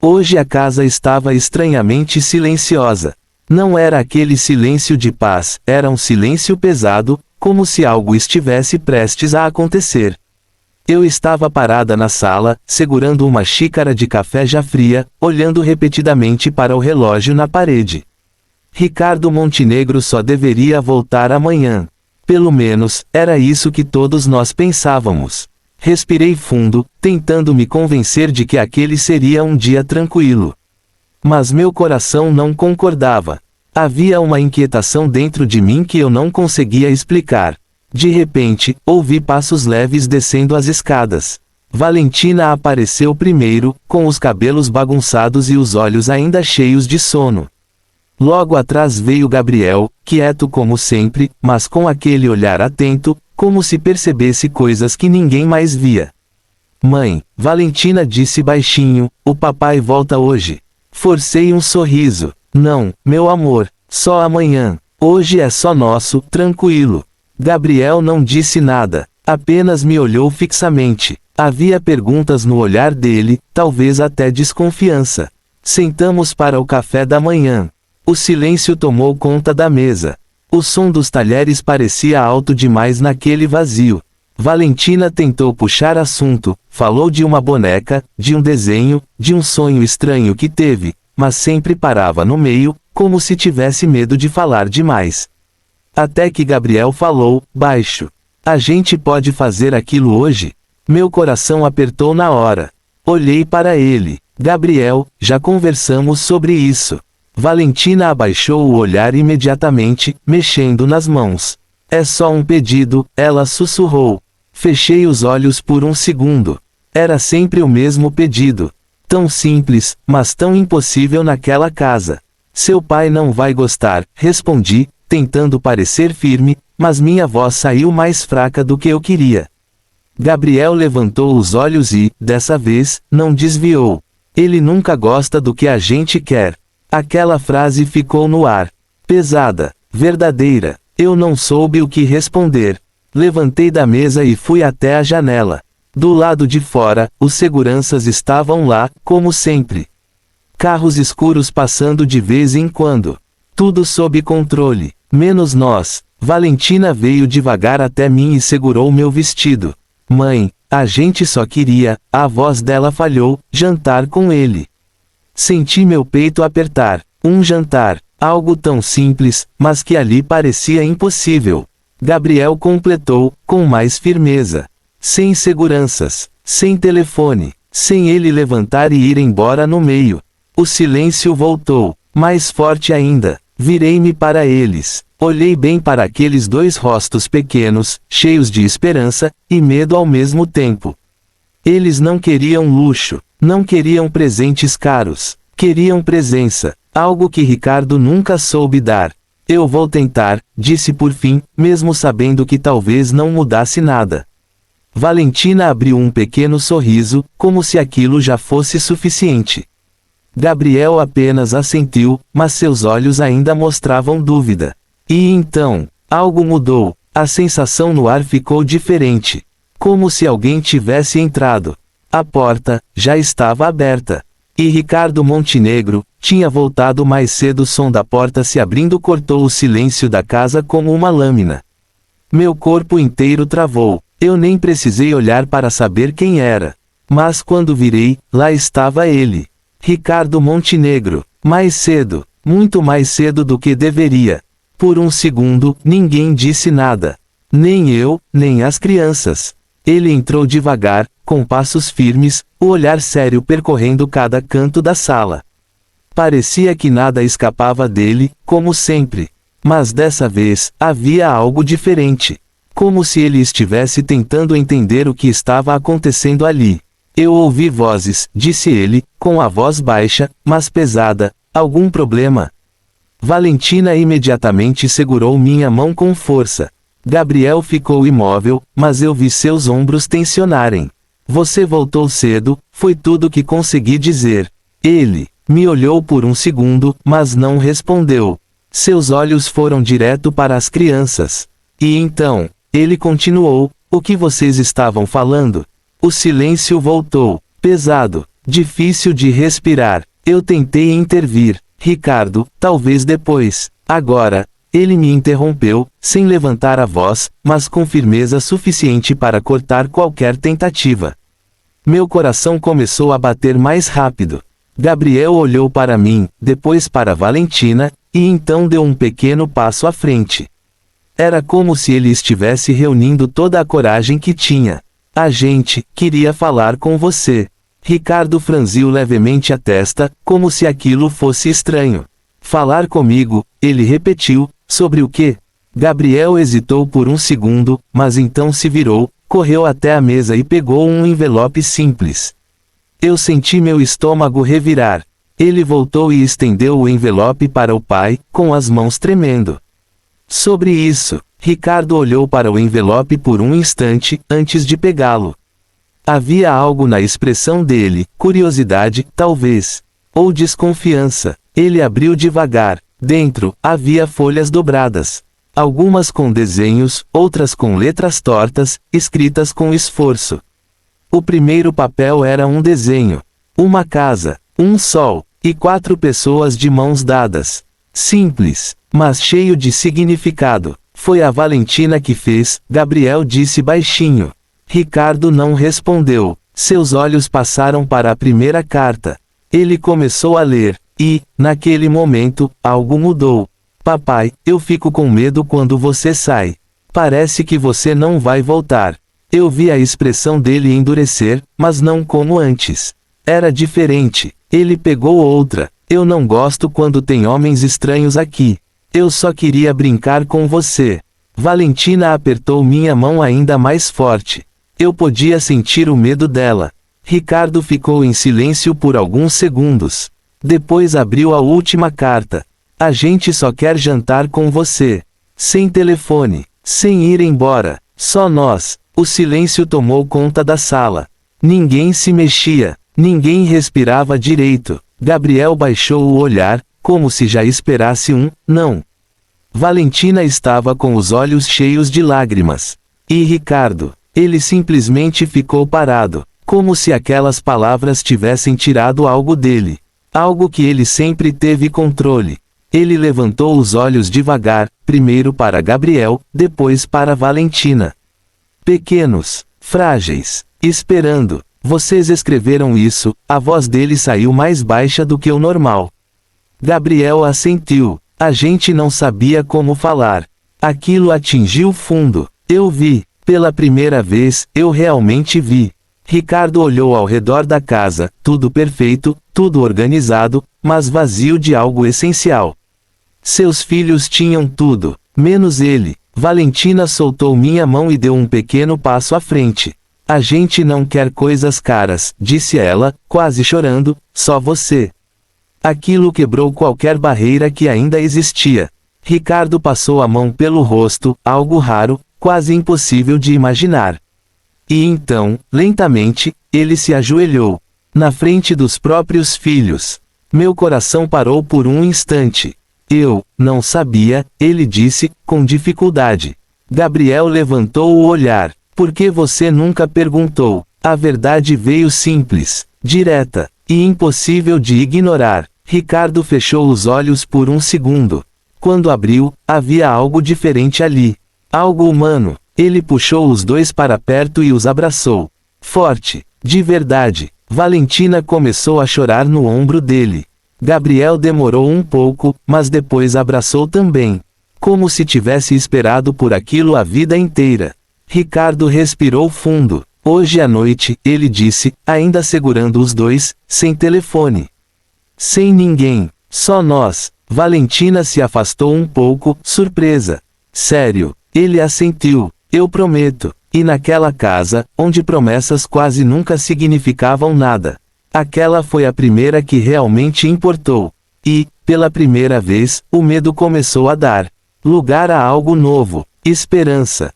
Hoje a casa estava estranhamente silenciosa. Não era aquele silêncio de paz, era um silêncio pesado, como se algo estivesse prestes a acontecer. Eu estava parada na sala, segurando uma xícara de café já fria, olhando repetidamente para o relógio na parede. Ricardo Montenegro só deveria voltar amanhã. Pelo menos, era isso que todos nós pensávamos. Respirei fundo, tentando me convencer de que aquele seria um dia tranquilo. Mas meu coração não concordava. Havia uma inquietação dentro de mim que eu não conseguia explicar. De repente, ouvi passos leves descendo as escadas. Valentina apareceu primeiro, com os cabelos bagunçados e os olhos ainda cheios de sono. Logo atrás veio Gabriel, quieto como sempre, mas com aquele olhar atento, como se percebesse coisas que ninguém mais via. Mãe, Valentina disse baixinho, o papai volta hoje. Forcei um sorriso. Não, meu amor, só amanhã. Hoje é só nosso, tranquilo. Gabriel não disse nada, apenas me olhou fixamente. Havia perguntas no olhar dele, talvez até desconfiança. Sentamos para o café da manhã. O silêncio tomou conta da mesa. O som dos talheres parecia alto demais naquele vazio. Valentina tentou puxar assunto, falou de uma boneca, de um desenho, de um sonho estranho que teve, mas sempre parava no meio, como se tivesse medo de falar demais. Até que Gabriel falou, baixo. A gente pode fazer aquilo hoje? Meu coração apertou na hora. Olhei para ele. Gabriel, já conversamos sobre isso. Valentina abaixou o olhar imediatamente, mexendo nas mãos. É só um pedido, ela sussurrou. Fechei os olhos por um segundo. Era sempre o mesmo pedido. Tão simples, mas tão impossível naquela casa. Seu pai não vai gostar, respondi, tentando parecer firme, mas minha voz saiu mais fraca do que eu queria. Gabriel levantou os olhos e, dessa vez, não desviou. Ele nunca gosta do que a gente quer. Aquela frase ficou no ar. Pesada, verdadeira. Eu não soube o que responder. Levantei da mesa e fui até a janela. Do lado de fora, os seguranças estavam lá, como sempre. Carros escuros passando de vez em quando. Tudo sob controle, menos nós. Valentina veio devagar até mim e segurou meu vestido. Mãe, a gente só queria, a voz dela falhou, jantar com ele. Senti meu peito apertar. Um jantar, algo tão simples, mas que ali parecia impossível. Gabriel completou, com mais firmeza. Sem seguranças, sem telefone, sem ele levantar e ir embora no meio. O silêncio voltou, mais forte ainda. Virei-me para eles. Olhei bem para aqueles dois rostos pequenos, cheios de esperança e medo ao mesmo tempo. Eles não queriam luxo, não queriam presentes caros, queriam presença, algo que Ricardo nunca soube dar. Eu vou tentar, disse por fim, mesmo sabendo que talvez não mudasse nada. Valentina abriu um pequeno sorriso, como se aquilo já fosse suficiente. Gabriel apenas assentiu, mas seus olhos ainda mostravam dúvida. E então, algo mudou, a sensação no ar ficou diferente. Como se alguém tivesse entrado. A porta, já estava aberta. E Ricardo Montenegro, tinha voltado mais cedo. O som da porta se abrindo cortou o silêncio da casa como uma lâmina. Meu corpo inteiro travou. Eu nem precisei olhar para saber quem era. Mas quando virei, lá estava ele. Ricardo Montenegro. Mais cedo, muito mais cedo do que deveria. Por um segundo, ninguém disse nada. Nem eu, nem as crianças. Ele entrou devagar, com passos firmes, o olhar sério percorrendo cada canto da sala. Parecia que nada escapava dele, como sempre. Mas dessa vez, havia algo diferente. Como se ele estivesse tentando entender o que estava acontecendo ali. Eu ouvi vozes, disse ele, com a voz baixa, mas pesada. Algum problema? Valentina imediatamente segurou minha mão com força. Gabriel ficou imóvel, mas eu vi seus ombros tensionarem. Você voltou cedo, foi tudo que consegui dizer. Ele me olhou por um segundo, mas não respondeu. Seus olhos foram direto para as crianças. E então, ele continuou, o que vocês estavam falando? O silêncio voltou, pesado. Difícil de respirar. Eu tentei intervir. Ricardo, talvez depois. Agora. Ele me interrompeu, sem levantar a voz, mas com firmeza suficiente para cortar qualquer tentativa. Meu coração começou a bater mais rápido. Gabriel olhou para mim, depois para Valentina, e então deu um pequeno passo à frente. Era como se ele estivesse reunindo toda a coragem que tinha. A gente queria falar com você. Ricardo franziu levemente a testa, como se aquilo fosse estranho. Falar comigo, ele repetiu, sobre o quê? Gabriel hesitou por um segundo, mas então se virou, correu até a mesa e pegou um envelope simples. Eu senti meu estômago revirar. Ele voltou e estendeu o envelope para o pai, com as mãos tremendo. Sobre isso, Ricardo olhou para o envelope por um instante, antes de pegá-lo. Havia algo na expressão dele, curiosidade, talvez, ou desconfiança. Ele abriu devagar. Dentro, havia folhas dobradas. Algumas com desenhos, outras com letras tortas, escritas com esforço. O primeiro papel era um desenho. Uma casa, um sol, e 4 pessoas de mãos dadas. Simples, mas cheio de significado. Foi a Valentina que fez, Gabriel disse baixinho. Ricardo não respondeu. Seus olhos passaram para a primeira carta. Ele começou a ler. E, naquele momento, algo mudou. Papai, eu fico com medo quando você sai. Parece que você não vai voltar. Eu vi a expressão dele endurecer, mas não como antes. Era diferente. Ele pegou outra. Eu não gosto quando tem homens estranhos aqui. Eu só queria brincar com você. Valentina apertou minha mão ainda mais forte. Eu podia sentir o medo dela. Ricardo ficou em silêncio por alguns segundos. Depois abriu a última carta. A gente só quer jantar com você. Sem telefone. Sem ir embora. Só nós. O silêncio tomou conta da sala. Ninguém se mexia. Ninguém respirava direito. Gabriel baixou o olhar, como se já esperasse um não. Valentina estava com os olhos cheios de lágrimas. E Ricardo? Ele simplesmente ficou parado, como se aquelas palavras tivessem tirado algo dele. Algo que ele sempre teve controle. Ele levantou os olhos devagar, primeiro para Gabriel, depois para Valentina. Pequenos, frágeis, esperando. Vocês escreveram isso. A voz dele saiu mais baixa do que o normal. Gabriel assentiu. A gente não sabia como falar. Aquilo atingiu fundo. Eu vi. Pela primeira vez, eu realmente vi. Ricardo olhou ao redor da casa, tudo perfeito, tudo organizado, mas vazio de algo essencial. Seus filhos tinham tudo, menos ele. Valentina soltou minha mão e deu um pequeno passo à frente. A gente não quer coisas caras, disse ela, quase chorando, só você. Aquilo quebrou qualquer barreira que ainda existia. Ricardo passou a mão pelo rosto, algo raro, quase impossível de imaginar. E então, lentamente, ele se ajoelhou. Na frente dos próprios filhos. Meu coração parou por um instante. Eu não sabia, ele disse, com dificuldade. Gabriel levantou o olhar. Por que você nunca perguntou? A verdade veio simples, direta, e impossível de ignorar. Ricardo fechou os olhos por um segundo. Quando abriu, havia algo diferente ali. Algo humano. Ele puxou os dois para perto e os abraçou. Forte, de verdade. Valentina começou a chorar no ombro dele. Gabriel demorou um pouco, mas depois abraçou também. Como se tivesse esperado por aquilo a vida inteira. Ricardo respirou fundo. Hoje à noite, ele disse, ainda segurando os dois, sem telefone. Sem ninguém. Só nós. Valentina se afastou um pouco, surpresa. Sério. Ele assentiu. Eu prometo. E naquela casa, onde promessas quase nunca significavam nada. Aquela foi a primeira que realmente importou. E, pela primeira vez, o medo começou a dar lugar a algo novo. Esperança.